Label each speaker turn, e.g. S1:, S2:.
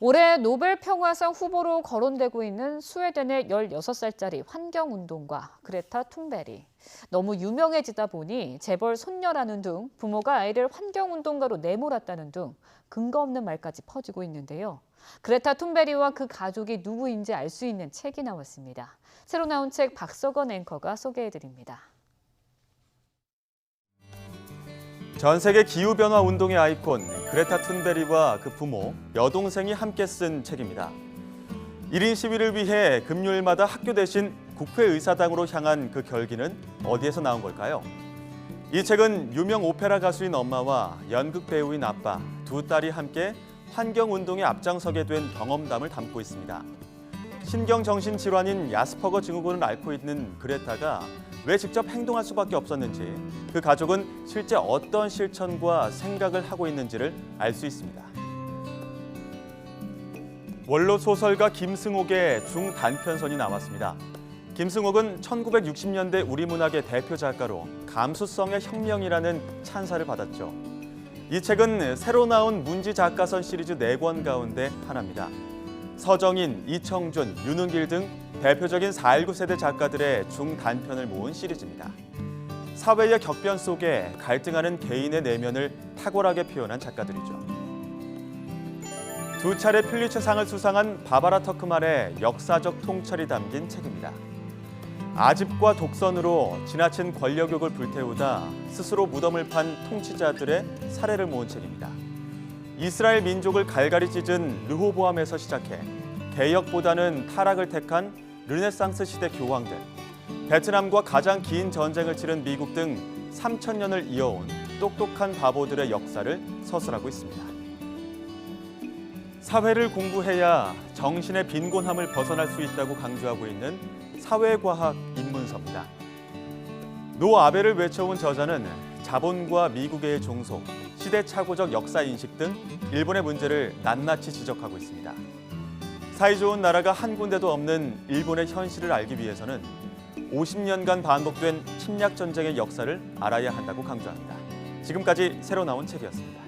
S1: 올해 노벨 평화상 후보로 거론되고 있는 스웨덴의 16살짜리 환경운동가 그레타 툰베리. 너무 유명해지다 보니 재벌 손녀라는 둥, 부모가 아이를 환경운동가로 내몰았다는 둥 근거 없는 말까지 퍼지고 있는데요. 그레타 툰베리와 그 가족이 누구인지 알 수 있는 책이 나왔습니다. 새로 나온 책 박석원 앵커가 소개해드립니다.
S2: 전 세계 기후변화 운동의 아이콘 그레타 툰베리와 그 부모, 여동생이 함께 쓴 책입니다. 1인 시위를 위해 금요일마다 학교 대신 국회의사당으로 향한 그 결기는 어디에서 나온 걸까요? 이 책은 유명 오페라 가수인 엄마와 연극 배우인 아빠, 두 딸이 함께 환경운동에 앞장서게 된 경험담을 담고 있습니다. 신경정신질환인 야스퍼거 증후군을 앓고 있는 그레타가 왜 직접 행동할 수밖에 없었는지, 그 가족은 실제 어떤 실천과 생각을 하고 있는지를 알 수 있습니다. 원로 소설가 김승옥의 중단편선이 나왔습니다. 김승옥은 1960년대 우리 문학의 대표 작가로 감수성의 혁명이라는 찬사를 받았죠. 이 책은 새로 나온 문지 작가선 시리즈 4권 가운데 하나입니다. 서정인, 이청준, 윤은길 등 대표적인 4.19 세대 작가들의 중단편을 모은 시리즈입니다. 사회의 격변 속에 갈등하는 개인의 내면을 탁월하게 표현한 작가들이죠. 두 차례 퓰리처상을 수상한 바바라 터크만의 역사적 통찰이 담긴 책입니다. 아집과 독선으로 지나친 권력욕을 불태우다 스스로 무덤을 판 통치자들의 사례를 모은 책입니다. 이스라엘 민족을 갈갈이 찢은 르호보암에서 시작해 개혁보다는 타락을 택한 르네상스 시대 교황들, 베트남과 가장 긴 전쟁을 치른 미국 등 3,000년을 이어온 똑똑한 바보들의 역사를 서술하고 있습니다. 사회를 공부해야 정신의 빈곤함을 벗어날 수 있다고 강조하고 있는 사회과학 입문서입니다. 노 아벨을 외쳐온 저자는 자본과 미국의 종속, 시대착오적 역사인식 등 일본의 문제를 낱낱이 지적하고 있습니다. 사이좋은 나라가 한 군데도 없는 일본의 현실을 알기 위해서는 50년간 반복된 침략 전쟁의 역사를 알아야 한다고 강조합니다. 지금까지 새로 나온 책이었습니다.